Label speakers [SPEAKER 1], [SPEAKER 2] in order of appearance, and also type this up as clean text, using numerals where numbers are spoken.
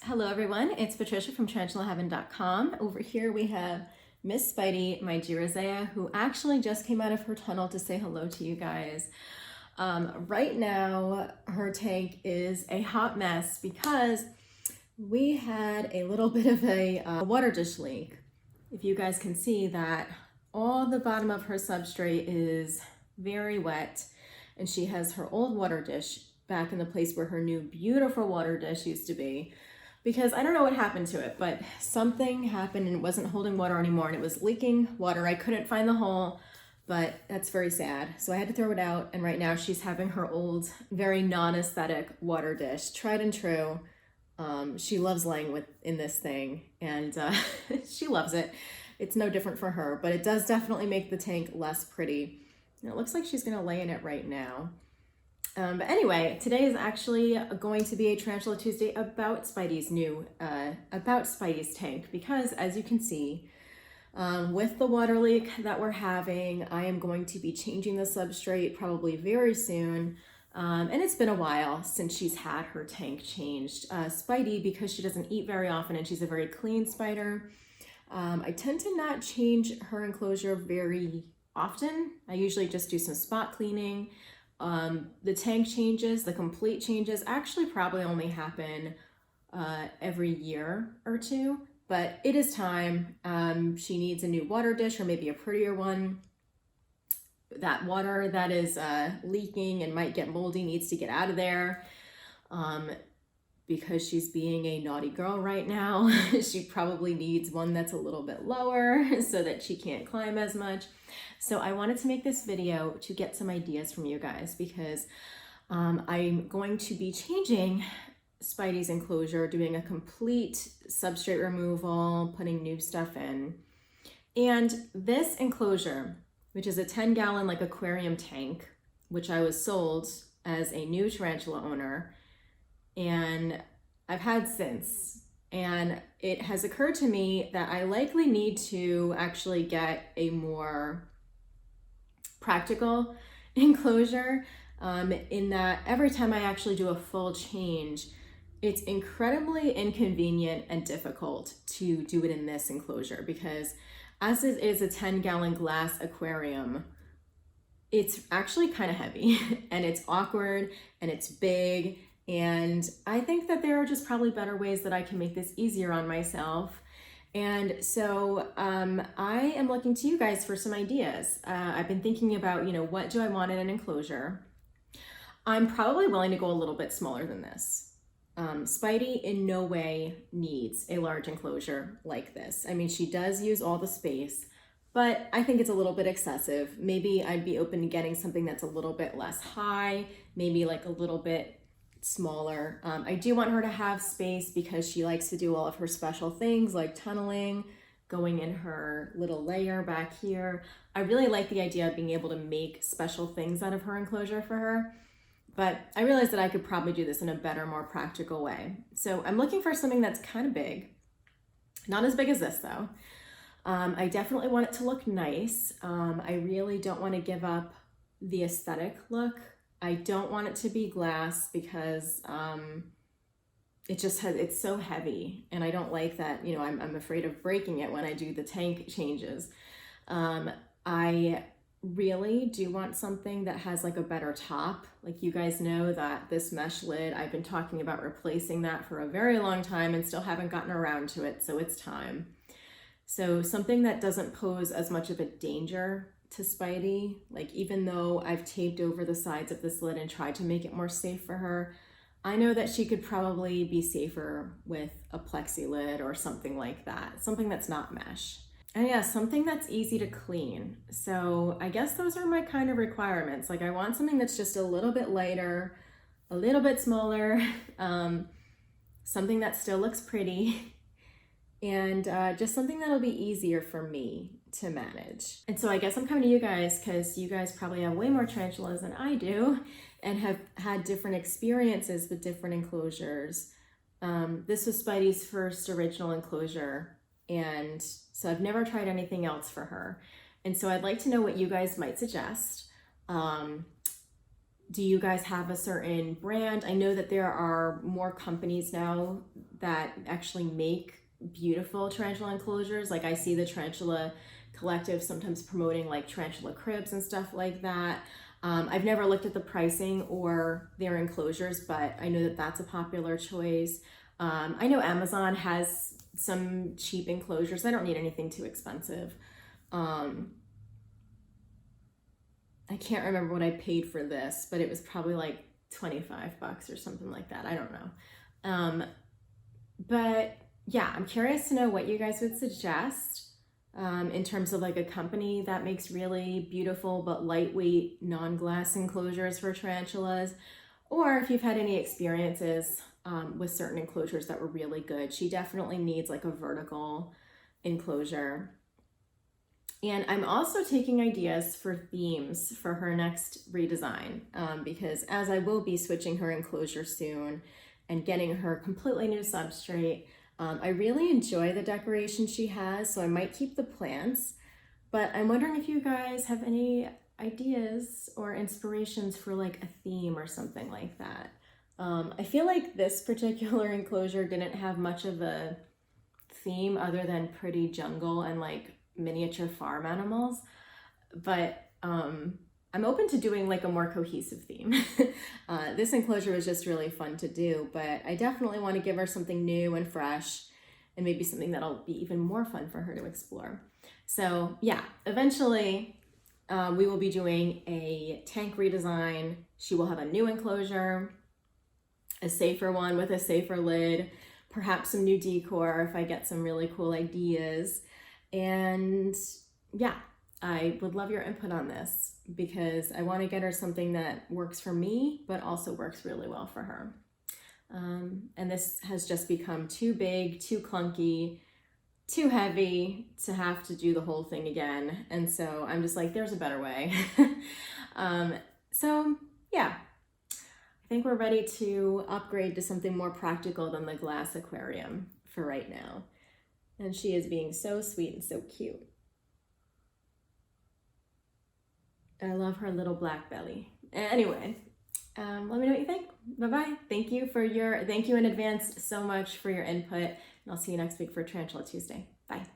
[SPEAKER 1] Hello everyone, it's Patricia from TarantulaHeaven.com. Over here we have Miss Spidey, my Girazea, who actually just came out of her tunnel to say hello to you guys. Right now, her tank is a hot mess because we had a little bit of a water dish leak. If you guys can see that all the bottom of her substrate is very wet, and she has her old water dish back in the place where her new beautiful water dish used to be. Because I don't know what happened to it, but something happened and it wasn't holding water anymore and it was leaking water. I couldn't find the hole, but that's very sad. So I had to throw it out, and right now she's having her old, very non-aesthetic water dish, tried and true. She loves laying in this thing, and she loves it. It's no different for her, but it does definitely make the tank less pretty. And it looks like she's gonna lay in it right now. But anyway, today is actually going to be a Tarantula Tuesday about Spidey's tank, because as you can see, with the water leak that we're having, I am going to be changing the substrate probably very soon. And it's been a while since she's had her tank changed. Spidey, because she doesn't eat very often and she's a very clean spider, I tend to not change her enclosure very often. I usually just do some spot cleaning. The tank changes, the complete changes, actually probably only happen every year or two, but it is time. She needs a new water dish, or maybe a prettier one. That water that is leaking and might get moldy needs to get out of there. Because she's being a naughty girl right now, she probably needs one that's a little bit lower so that she can't climb as much. So I wanted to make this video to get some ideas from you guys, because I'm going to be changing Spidey's enclosure, doing a complete substrate removal, putting new stuff in. And this enclosure, which is a 10-gallon like aquarium tank, which I was sold as a new tarantula owner, and I've had since, and it has occurred to me that I likely need to actually get a more practical enclosure, in that every time I actually do a full change, it's incredibly inconvenient and difficult to do it in this enclosure, because as it is a 10-gallon glass aquarium, it's actually kind of heavy and it's awkward and it's big. And I think that there are just probably better ways that I can make this easier on myself. And so I am looking to you guys for some ideas. I've been thinking about, what do I want in an enclosure? I'm probably willing to go a little bit smaller than this. Spidey in no way needs a large enclosure like this. I mean, she does use all the space, but I think it's a little bit excessive. Maybe I'd be open to getting something that's a little bit less high, maybe like a little bit smaller. I do want her to have space because she likes to do all of her special things like tunneling, going in her little layer back here. I really like the idea of being able to make special things out of her enclosure for her, but I realized that I could probably do this in a better, more practical way. So I'm looking for something that's kind of big, not as big as this though. I definitely want it to look nice. I really don't want to give up the aesthetic look. I don't want it to be glass because it's so heavy, and I don't like that, I'm afraid of breaking it when I do the tank changes. I really do want something that has like a better top. Like, you guys know that this mesh lid, I've been talking about replacing that for a very long time and still haven't gotten around to it, so it's time. So something that doesn't pose as much of a danger to Spidey. Like, even though I've taped over the sides of this lid and tried to make it more safe for her, I know that she could probably be safer with a plexi lid or something like that, something that's not mesh. And yeah, something that's easy to clean. So I guess those are my kind of requirements. Like, I want something that's just a little bit lighter, a little bit smaller, something that still looks pretty, and just something that'll be easier for me to manage. And so I guess I'm coming to you guys because you guys probably have way more tarantulas than I do and have had different experiences with different enclosures. This was Spidey's first original enclosure, and so I've never tried anything else for her. And so I'd like to know what you guys might suggest. Do you guys have a certain brand? I know that there are more companies now that actually make beautiful tarantula enclosures. Like I see the Tarantula Collective sometimes promoting like tarantula cribs and stuff like that. I've never looked at the pricing or their enclosures, but I know that that's a popular choice. I know Amazon has some cheap enclosures. I don't need anything too expensive. I can't remember what I paid for this, but it was probably like 25 bucks or something like that. I don't know. But yeah, I'm curious to know what you guys would suggest in terms of like a company that makes really beautiful but lightweight non-glass enclosures for tarantulas, or if you've had any experiences with certain enclosures that were really good. She definitely needs like a vertical enclosure. And I'm also taking ideas for themes for her next redesign because as I will be switching her enclosure soon and getting her completely new substrate, I really enjoy the decoration she has, so I might keep the plants, but I'm wondering if you guys have any ideas or inspirations for like a theme or something like that. I feel like this particular enclosure didn't have much of a theme other than pretty jungle and like miniature farm animals, but I'm open to doing like a more cohesive theme. This enclosure was just really fun to do, but I definitely want to give her something new and fresh and maybe something that'll be even more fun for her to explore. So yeah, eventually we will be doing a tank redesign. She will have a new enclosure, a safer one with a safer lid, perhaps some new decor if I get some really cool ideas. And yeah, I would love your input on this because I want to get her something that works for me, but also works really well for her. And this has just become too big, too clunky, too heavy to have to do the whole thing again. And so I'm just like, there's a better way. So yeah, I think we're ready to upgrade to something more practical than the glass aquarium for right now. And she is being so sweet and so cute. I love her little black belly. Anyway, let me know what you think. Bye-bye. Thank you in advance so much for your input. And I'll see you next week for Tarantula Tuesday. Bye.